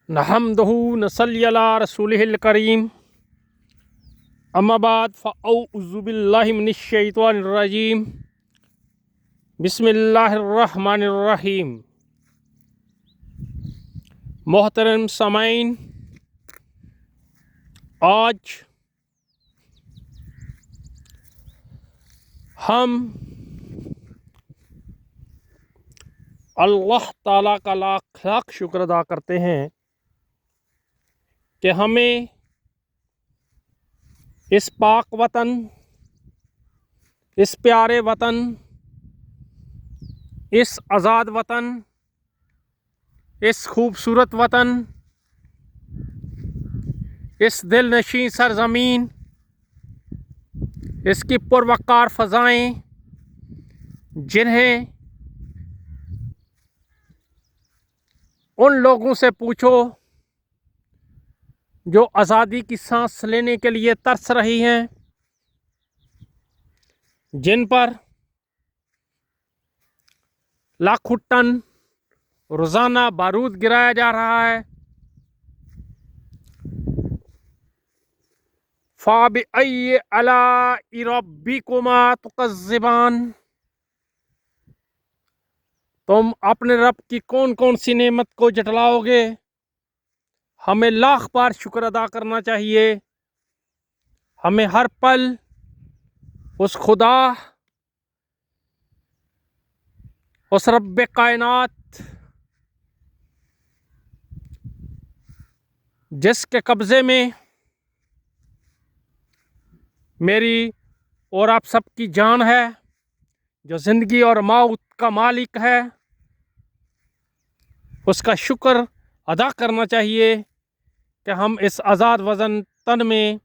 نحمدہ نصلی علی رسولہ الکریم اما بعد فاعوذ باللہ من الشیطان الرجیم بسم اللہ الرحمن الرحیم۔ محترم سامعین، آج ہم اللہ تعالیٰ کا لاکھ لاکھ شکر ادا کرتے ہیں کہ ہمیں اس پاک وطن، اس پیارے وطن، اس آزاد وطن، اس خوبصورت وطن، اس دل نشیں سرزمین، اس کی پروقار فضائیں جنہیں ان لوگوں سے پوچھو جو آزادی کی سانس لینے کے لیے ترس رہی ہیں، جن پر لاکھوں ٹن روزانہ بارود گرایا جا رہا ہے۔ فَبِأَيِّ آلَاءِ رَبِّكُمَا تُكَذِّبَانِ، تم اپنے رب کی کون کون سی نعمت کو جھٹلاؤ گے؟ ہمیں لاکھ بار شکر ادا کرنا چاہیے۔ ہمیں ہر پل اس خدا، اس رب کائنات جس کے قبضے میں میری اور آپ سب کی جان ہے، جو زندگی اور موت کا مالک ہے، اس کا شکر ادا کرنا چاہیے کہ ہم اس آزاد وطن میں،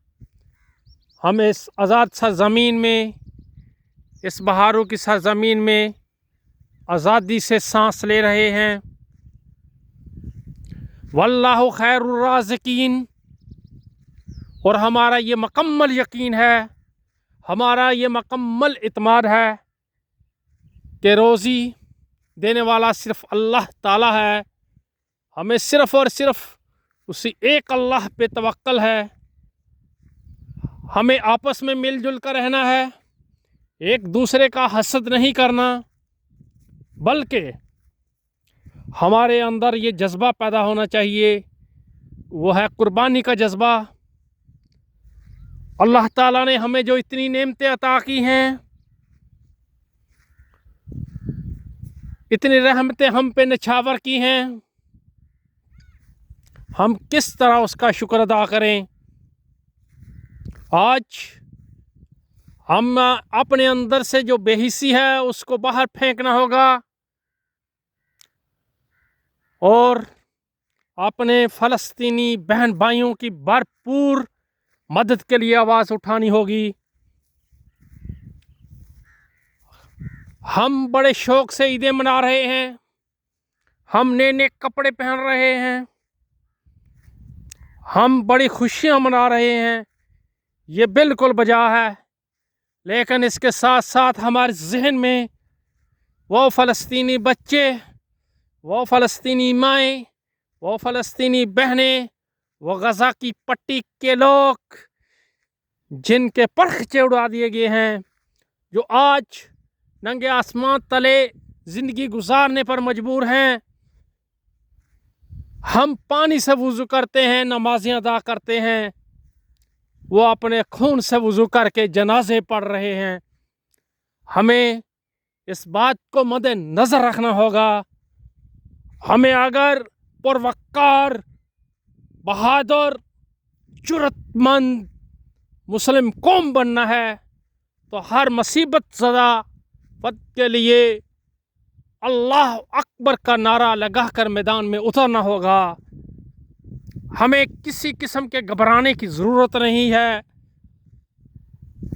ہم اس آزاد سرزمین میں، اس بہاروں کی سرزمین میں آزادی سے سانس لے رہے ہیں۔ واللہ خیر الرازقین، اور ہمارا یہ مکمل یقین ہے، ہمارا یہ مکمل اعتماد ہے کہ روزی دینے والا صرف اللہ تعالیٰ ہے۔ ہمیں صرف اور صرف اسی ایک اللہ پہ توکل ہے۔ ہمیں آپس میں مل جل کر رہنا ہے، ایک دوسرے کا حسد نہیں کرنا، بلکہ ہمارے اندر یہ جذبہ پیدا ہونا چاہیے، وہ ہے قربانی کا جذبہ۔ اللہ تعالیٰ نے ہمیں جو اتنی نعمتیں عطا کی ہیں، اتنی رحمتیں ہم پہ نچھاور کی ہیں، ہم کس طرح اس کا شکر ادا کریں؟ آج ہم اپنے اندر سے جو بے حسی ہے اس کو باہر پھینکنا ہوگا، اور اپنے فلسطینی بہن بھائیوں کی بھرپور مدد کے لیے آواز اٹھانی ہوگی۔ ہم بڑے شوق سے عیدیں منا رہے ہیں، ہم نئے نئے کپڑے پہن رہے ہیں، ہم بڑی خوشیاں منا رہے ہیں، یہ بالکل بجا ہے، لیکن اس کے ساتھ ساتھ ہمارے ذہن میں وہ فلسطینی بچے، وہ فلسطینی مائیں، وہ فلسطینی بہنیں، وہ غزہ کی پٹی کے لوگ جن کے پرخچے اڑا دیے گئے ہیں، جو آج ننگے آسمان تلے زندگی گزارنے پر مجبور ہیں۔ ہم پانی سے وضو کرتے ہیں، نمازیں ادا کرتے ہیں، وہ اپنے خون سے وضو کر کے جنازے پڑھ رہے ہیں۔ ہمیں اس بات کو مد نظر رکھنا ہوگا، ہمیں اگر پروقار، بہادر، جرأت مند مسلم قوم بننا ہے تو ہر مصیبت زدہ فرد کے لیے اللہ اکبر کا نعرہ لگا کر میدان میں اترنا ہوگا۔ ہمیں کسی قسم کے گھبرانے کی ضرورت نہیں ہے۔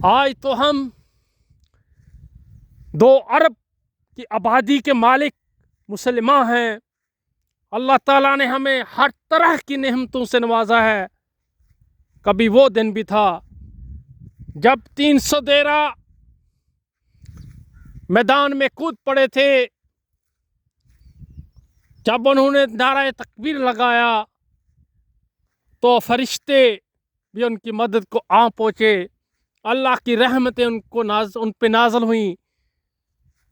آج تو ہم 2 ارب کی آبادی کے مالک مسلمان ہیں۔ اللہ تعالیٰ نے ہمیں ہر طرح کی نعمتوں سے نوازا ہے۔ کبھی وہ دن بھی تھا جب 300 دیرہ میدان میں کود پڑے تھے، جب انہوں نے نعرہ تکبیر لگایا तो फरिश्ते भी उनकी मदद को आ पहुँचे। अल्लाह की रहमतें उन पे नाज़िल हुई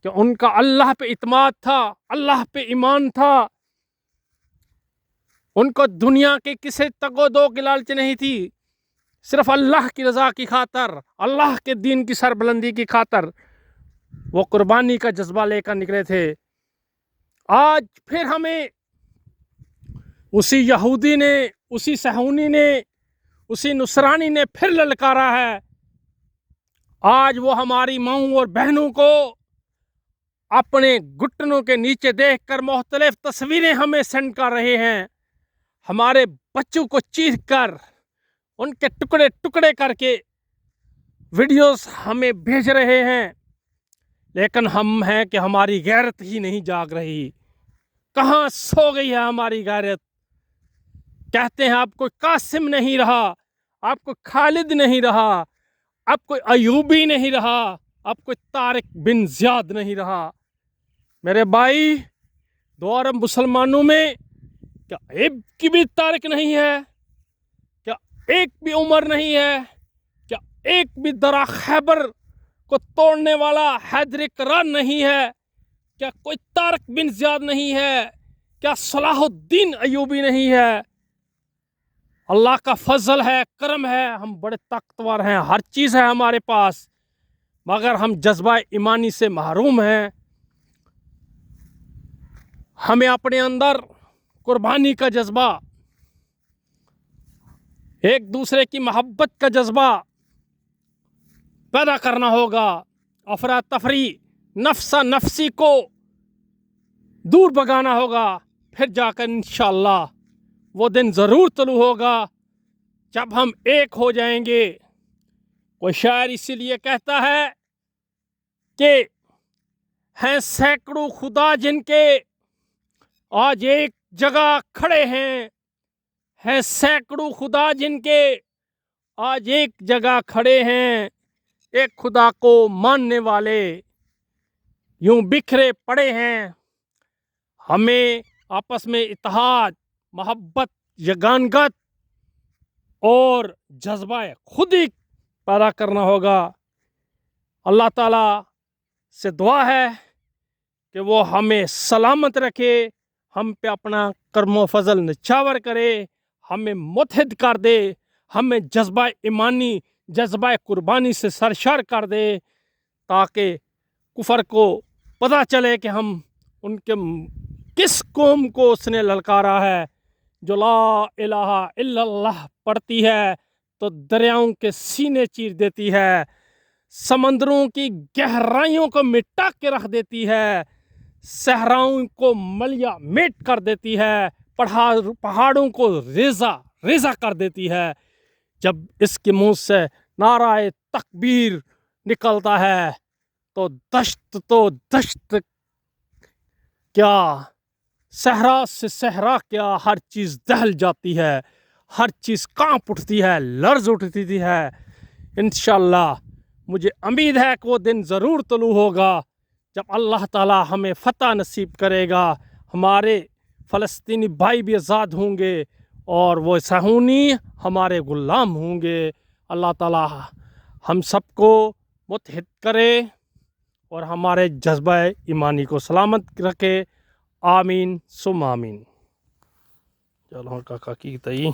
कि उनका अल्लाह पे इत्मीनान था, अल्लाह पे ईमान था। उनको दुनिया के किसी तगो-दो की लालच नहीं थी, सिर्फ अल्लाह की रज़ा की खातर, अल्लाह के दीन की सरबुलंदी की खातर वो कुर्बानी का जज्बा लेकर निकले थे। आज फिर हमें उसी यहूदी ने, उसी सहूनी ने, उसी नुसरानी ने फिर ललकारा है। आज वो हमारी माँओं और बहनों को अपने घुटनों के नीचे देखकर मुख्तलिफ तस्वीरें हमें सेंड कर रहे हैं। हमारे बच्चों को चीर कर, उनके टुकड़े टुकड़े करके वीडियोस हमें भेज रहे हैं। लेकिन हम हैं कि हमारी गैरत ही नहीं जाग रही। कहाँ सो गई है हमारी गैरत? कहते हैं अब कोई कासिम नहीं रहा, अब कोई खालिद नहीं रहा, अब कोई अयूबी नहीं रहा, अब कोई तारिक बिन ज़ियाद नहीं रहा। मेरे भाई, दो अरब मुसलमानों में क्या एक की भी तारिक नहीं है? क्या एक भी उमर नहीं है? क्या एक भी दरा खैबर को तोड़ने वाला हैदर करार नहीं है? क्या कोई तारिक बिन ज़ियाद नहीं है? क्या सलाहुद्दीन अयूबी नहीं है? अल्लाह का फजल है, करम है, हम बड़े ताकतवर हैं, हर चीज़ है हमारे पास, मगर हम जज्बा ईमानी से महरूम हैं। हमें अपने अंदर कुर्बानी का जज्बा, एक दूसरे की मोहब्बत का जज्बा पैदा करना होगा। अफरा तफरी, नफ्सा नफसी को दूर भगाना होगा। फिर जाकर इंशाअल्लाह वो दिन ज़रूर तलू होगा जब हम एक हो जाएंगे। कोई शायर इसीलिए कहता है कि हैं सैकड़ों खुदा जिनके आज एक जगह खड़े हैं सैकड़ों खुदा जिनके आज एक जगह खड़े हैं। एक खुदा को मानने वाले यूं बिखरे पड़े हैं। हमें आपस में इत्तेहाद, मोहब्बत, यगानगत और जज्बा खुदी पैदा करना होगा। अल्लाह ताला से दुआ है कि वो हमें सलामत रखे, हम पे अपना कर्मो फजल निछावर करे, हमें मुत्हिद कर दे, हमें जज्बा ईमानी, जज्बा कुर्बानी से सरशार कर दे, ताकि कुफर को पता चले कि हम उनके किस कौम को उसने ललकारा है। जो ला इलाहा इल्लल्लाह पढ़ती है तो दरियाओं के सीने चीर देती है, समंदरों की गहराइयों को मिटा के रख देती है, सहराओं को मलिया मेट कर देती है, पहाड़ों को रेजा रेजा कर देती है। जब इसके मुंह से नाराए तकबीर निकलता है तो दश्त क्या, सहरा से सहरा क्या, हर चीज़ दहल जाती है, हर चीज़ कांप उठती है, लर्ज उठती है। इंशाअल्लाह मुझे उम्मीद है कि वो दिन ज़रूर तलू होगा जब अल्लाह ताला हमें फ़तह नसीब करेगा, हमारे फ़लस्तीनी भाई भी आज़ाद होंगे और वो सहूनी हमारे ग़ुलाम होंगे। अल्लाह ताला हम सबको मुत्हिद करे और हमारे जज्बा ईमानी को सलामत रखे। आमीन सुम आमीन। चलो काका की तई।